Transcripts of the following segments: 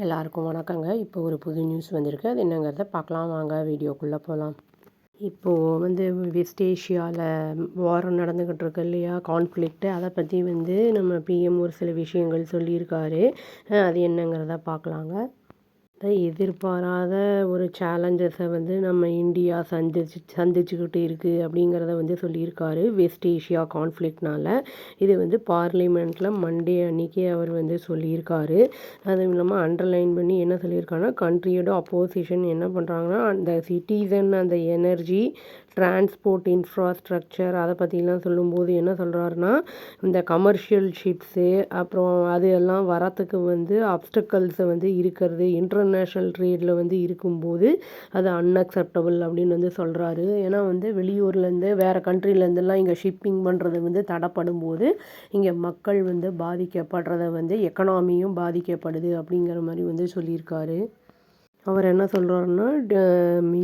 எல்லாருக்கும் வணக்கங்க. இப்போ ஒரு புது நியூஸ் வந்திருக்கு. அது என்னங்கிறத பார்க்கலாம் வாங்க வீடியோக்குள்ளே போகலாம். இப்போது வெஸ்ட் ஏஷியாவில் வார் நடந்துக்கிட்டு இருக்கு இல்லையா, கான்ஃப்ளிக்ட்டு. அதை பற்றி நம்ம பிஎம் ஒரு சில விஷயங்கள் சொல்லியிருக்காரு. அது என்னங்கிறத பார்க்கலாங்க. எதிர்பாராத ஒரு சேலஞ்சஸை நம்ம இந்தியா சந்திச்சுக்கிட்டு இருக்குது அப்படிங்கிறத சொல்லியிருக்காரு வெஸ்ட் ஏஷியா கான்ஃப்ளிக்ட்னால். இது பார்லிமெண்ட்டில் மண்டே அன்னைக்கு அவர் சொல்லியிருக்காரு. அதுவும் இல்லாமல் அண்டர்லைன் பண்ணி என்ன சொல்லியிருக்காருன்னா, கண்ட்ரியோட அப்போசிஷன் என்ன பண்ணுறாங்கன்னா, அந்த சிட்டிசன் அந்த எனர்ஜி டிரான்ஸ்போர்ட் இன்ஃப்ராஸ்ட்ரக்சர் அதை பற்றிலாம் சொல்லும்போது என்ன சொல்கிறாருன்னா, இந்த கமர்ஷியல் ஷிப்ஸு அப்புறம் அது எல்லாம் வரத்துக்கு அப்டக்கல்ஸை இருக்கிறது இன்டர்நேஷ்னல் ட்ரேடில் இருக்கும்போது அது அன்அக்செப்டபுள் அப்படின்னு சொல்கிறாரு. ஏன்னா வெளியூர்லேருந்து வேறு கண்ட்ரிலேருந்துலாம் இங்கே ஷிப்பிங் பண்ணுறது தடைப்படும் போது இங்கே மக்கள் பாதிக்கப்படுறத எக்கனாமியும் பாதிக்கப்படுது அப்படிங்கிற மாதிரி சொல்லியிருக்காரு. அவர் என்ன சொல்கிறாருன்னா,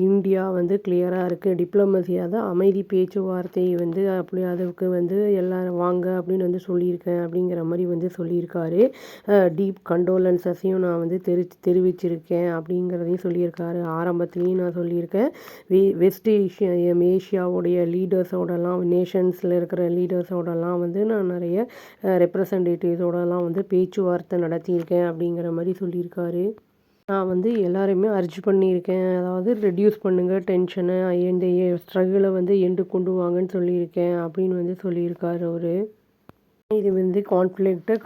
இந்தியா கிளியராக இருக்குது, டிப்ளமசி அதான் அமைதி பேச்சுவார்த்தை அப்படி அதுக்கு எல்லோரும் வாங்க அப்படின்னு சொல்லியிருக்கேன் அப்படிங்கிற மாதிரி சொல்லியிருக்காரு. டீப் கண்டோலன்ஸஸையும் நான் தெரிவிச்சிருக்கேன் அப்படிங்கிறதையும் சொல்லியிருக்காரு. ஆரம்பத்துலேயும் நான் சொல்லியிருக்கேன், வெஸ்ட் ஏஷியாவுடைய லீடர்ஸோடலாம் நேஷன்ஸில் இருக்கிற லீடர்ஸோடலாம் நான் நிறைய ரெப்ரசன்டேட்டிவ்ஸோடலாம் பேச்சுவார்த்தை நடத்தியிருக்கேன் அப்படிங்கிற மாதிரி சொல்லியிருக்காரு. நான் எல்லாரையுமே அர்ஜ் பண்ணியிருக்கேன், அதாவது ரெடியூஸ் பண்ணுங்கள் டென்ஷனை, இந்த ஸ்ட்ரகிளை எண்டு கொண்டு வாங்கன்னு சொல்லியிருக்கேன் அப்படின்னு சொல்லியிருக்காரு அவர். இது கான்ஃப்ளிக்ட்டை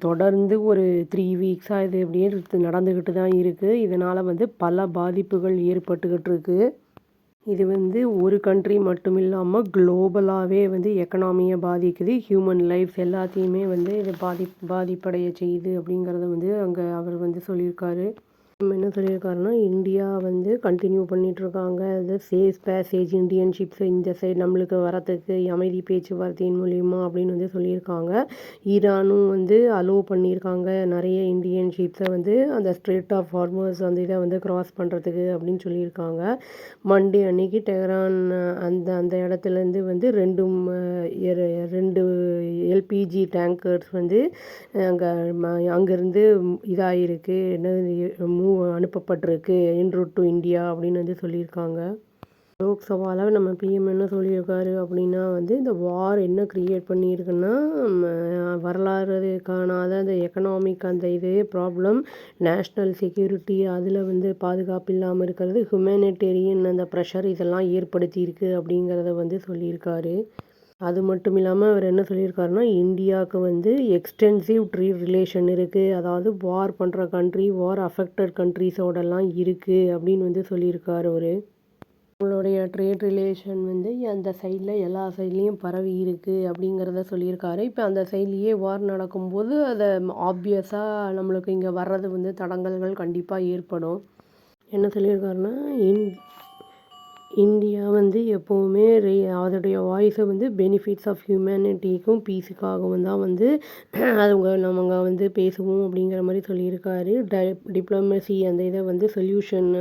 தொடர்ந்து ஒரு 3 வீக்ஸாக இது அப்படியே நடந்துக்கிட்டு தான் இருக்குது. இதனால் பல பாதிப்புகள் ஏற்பட்டுக்கிட்டு இருக்குது. இது ஒரு கண்ட்ரி மட்டும் இல்லாமல் குளோபலாகவே எக்கனாமியை பாதிக்குது, ஹியூமன் லைஃப்ஸ் எல்லாத்தையுமே இது பாதிப்படைய செய்யுது அப்படிங்கிறத அங்கே அவர் சொல்லியிருக்காரு. என்ன சொல்லியிருக்காருன்னா, இந்தியா கண்டினியூ பண்ணிகிட்ருக்காங்க, அது சேஃப் பேசேஜ் இந்தியன் ஷிப்ஸ் இந்த சைடு நம்மளுக்கு வரத்துக்கு அமைதி பேச்சுவார்த்தையின் மூலிமா அப்படின்னு சொல்லியிருக்காங்க. ஈரானும் அலோவ் பண்ணியிருக்காங்க நிறைய இந்தியன் ஷிப்ஸை அந்த ஸ்ட்ரெயிட் ஆஃப் ஹார்மஸ் அந்த இதை கிராஸ் பண்ணுறதுக்கு அப்படின்னு சொல்லியிருக்காங்க. மண்டே அன்னைக்கு டெஹரான் அந்த இடத்துலேருந்து ரெண்டு எல்பிஜி டேங்கர்ஸ் அங்கேருந்து இதாகிருக்கு, அனுப்பப்பட்டிருக்கு என்ரூட் டு இந்தியா அப்படின்னு சொல்லியிருக்காங்க. லோக்சபாவில் நம்ம பிஎம் என்ன சொல்லியிருக்காரு அப்படின்னா, இந்த வார் என்ன க்ரியேட் பண்ணியிருக்குன்னா, வரலாறு காணாத அந்த எக்கனாமிக் அந்த ப்ராப்ளம், நேஷ்னல் செக்யூரிட்டி அதில் பாதுகாப்பு இல்லாமல் இருக்கிறது, ஹியூமனிடேரியன் அந்த ப்ரெஷர் இதெல்லாம் ஏற்படுத்தியிருக்கு அப்படிங்கிறத சொல்லியிருக்காரு. அது மட்டும் இல்லாமல் அவர் என்ன சொல்லியிருக்காருன்னா, இந்தியாவுக்கு எக்ஸ்டென்சிவ் ட்ரேட் ரிலேஷன் இருக்குது, அதாவது வார் பண்ணுற கண்ட்ரி வார் அஃபெக்டட் கண்ட்ரிஸோடலாம் இருக்குது அப்படின்னு சொல்லியிருக்காரு அவர். உங்களுடைய ட்ரேட் ரிலேஷன் அந்த சைடில் எல்லா சைட்லேயும் பரவி இருக்குது அப்படிங்கிறத சொல்லியிருக்காரு. இப்போ அந்த சைட்லேயே வார் நடக்கும்போது அதை ஆப்வியஸாக நம்மளுக்கு இங்கே வர்றது தடங்கல்கள் கண்டிப்பாக ஏற்படும். என்ன சொல்லியிருக்காருன்னா, இந்தியா எப்போவுமே அதோடைய வாய்ஸை பெனிஃபிட்ஸ் ஆஃப் ஹியூமனிட்டிக்கும் பீஸுக்காகவும் தான் நம்ம பேசுவோம் அப்படிங்கிற மாதிரி சொல்லியிருக்காரு. டிப்ளமசி அந்த இதை சொல்யூஷன்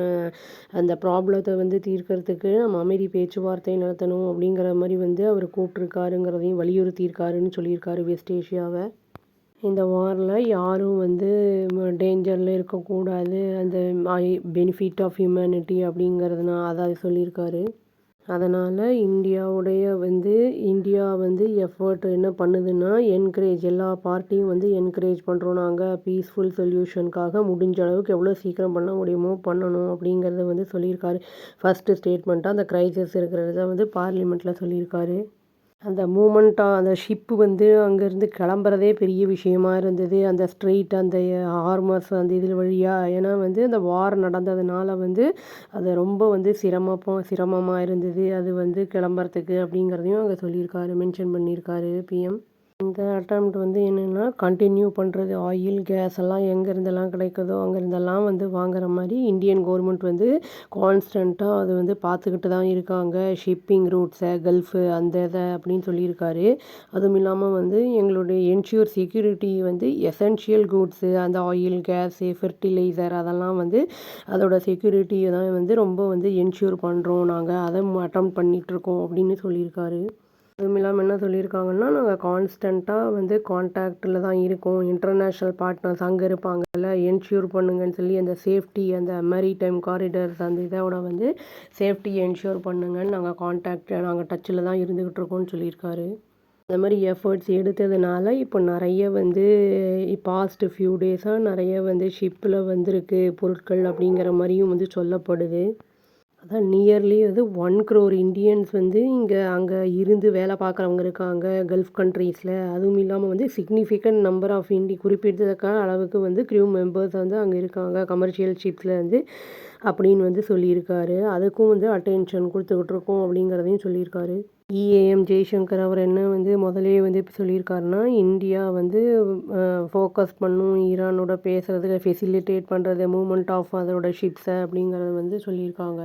அந்த ப்ராப்ளத்தை தீர்க்கறதுக்கு நம்ம அமைதி பேச்சுவார்த்தை நடத்தணும் அப்படிங்கிற மாதிரி அவர் கூப்பிட்ருக்காருங்கிறதையும் வலியுறுத்தியிருக்காருன்னு சொல்லியிருக்காரு வெஸ்ட் ஏஷியாவை. இந்த வாரில் யாரும் டேஞ்சரில் இருக்கக்கூடாது, அந்த பெனிஃபிட் ஆஃப் ஹியூமனிட்டி அப்படிங்கிறதுனால அதை சொல்லியிருக்காரு. அதனால் இந்தியா எஃபர்ட் என்ன பண்ணுதுன்னா, என்கரேஜ் எல்லா பார்ட்டியும் என்கரேஜ் பண்ணுறோம், நாங்கள் பீஸ்ஃபுல் சொல்யூஷனுக்காக முடிஞ்ச அளவுக்கு எவ்வளோ சீக்கிரம் பண்ண முடியுமோ பண்ணணும் அப்படிங்கிறத சொல்லியிருக்காரு. ஃபஸ்ட்டு ஸ்டேட்மெண்ட்டாக அந்த க்ரைசிஸ் இருக்கிறத பார்லிமெண்ட்டில் சொல்லியிருக்காரு. அந்த மூமெண்ட்டாக அந்த ஷிப்பு அங்கேருந்து கிளம்புறதே பெரிய விஷயமா இருந்தது, அந்த ஸ்ட்ரெயிட் அந்த ஹார்மஸ் அந்த இதில் வழியாக. ஏன்னா அந்த வார் நடந்ததுனால அது ரொம்ப சிரமமாக இருந்தது அது கிளம்புறதுக்கு அப்படிங்கிறதையும் அங்கே சொல்லியிருக்காரு, மென்ஷன் பண்ணியிருக்காரு பிஎம். இந்த அட்டெம்ப்ட் என்னென்னா, கண்டினியூ பண்ணுறது, ஆயில் கேஸ் எல்லாம் எங்கேருந்தெல்லாம் கிடைக்குதோ அங்கேருந்தெல்லாம் வாங்குற மாதிரி இந்தியன் கவர்மெண்ட் கான்ஸ்டண்ட்டாக அது பார்த்துக்கிட்டு தான் இருக்காங்க. ஷிப்பிங் ரூட்ஸை கல்ஃபு அந்த இதை அப்படின்னு சொல்லியிருக்காரு. அதுவும் இல்லாமல் எங்களுடைய என்ஷூர் செக்யூரிட்டி எசென்ஷியல் கூட்ஸு அந்த ஆயில் கேஸு ஃபெர்டிலைசர் அதெல்லாம் அதோட செக்யூரிட்டியை தான் ரொம்ப என்ஷூர் பண்ணுறோம், நாங்கள் அதை அட்டெம்ப்ட் பண்ணிகிட்ருக்கோம் அப்படின்னு சொல்லியிருக்காரு. அதுவும் இல்லாமல் என்ன சொல்லியிருக்காங்கன்னா, நாங்கள் கான்ஸ்டண்ட்டாக வந்து கான்டாக்டில் தான் இருக்கோம். இன்டர்நேஷ்னல் பார்ட்னர்ஸ் அங்கே இருப்பாங்கல்ல, என்ஷூர் பண்ணுங்கன்னு சொல்லி அந்த சேஃப்டி அந்த மேரிடைம் காரிடர்ஸ் அந்த இதோட வந்து சேஃப்டி என்ஷூர் பண்ணுங்கன்னு நாங்கள் டச்சில் தான் இருந்துக்கிட்டு இருக்கோம்னு சொல்லியிருக்காரு. அந்த மாதிரி எஃபர்ட்ஸ் எடுத்ததுனால இப்போ நிறைய வந்து பாஸ்ட் ஃபியூ டேஸாக நிறைய வந்து ஷிப்பில் வந்திருக்கு பொருட்கள் அப்படிங்கிற மாதிரியும் வந்து சொல்லப்படுது. அதான் நியர்லி வந்து 1 crore இண்டியன்ஸ் வந்து அங்கே இருந்து வேலை பார்க்குறவங்க இருக்காங்க கல்ஃப் கண்ட்ரீஸில். அதுவும் இல்லாமல் வந்து சிக்னிஃபிகண்ட் நம்பர் ஆஃப் குறிப்பிடத்தக்க அளவுக்கு வந்து க்ரூ மெம்பர்ஸ் வந்து அங்கே இருக்காங்க கமர்ஷியல் ஷிப்ஸில் வந்து அப்படின்னு வந்து சொல்லியிருக்காரு. அதுக்கும் வந்து அட்டென்ஷன் கொடுத்துக்கிட்டு இருக்கோம் அப்படிங்கிறதையும் சொல்லியிருக்காரு. இஏஎம் ஜெய்சங்கர் அவர் என்ன வந்து முதலே வந்து இப்போ சொல்லியிருக்காருன்னா, இந்தியா வந்து ஃபோக்கஸ் பண்ணும் ஈரானோட பேசுகிறதுக்கு ஃபெசிலிட்டேட் பண்ணுறது மூமெண்ட் ஆஃப் அதோட ஷிப்ஸை அப்படிங்கிறத வந்து சொல்லியிருக்காங்க.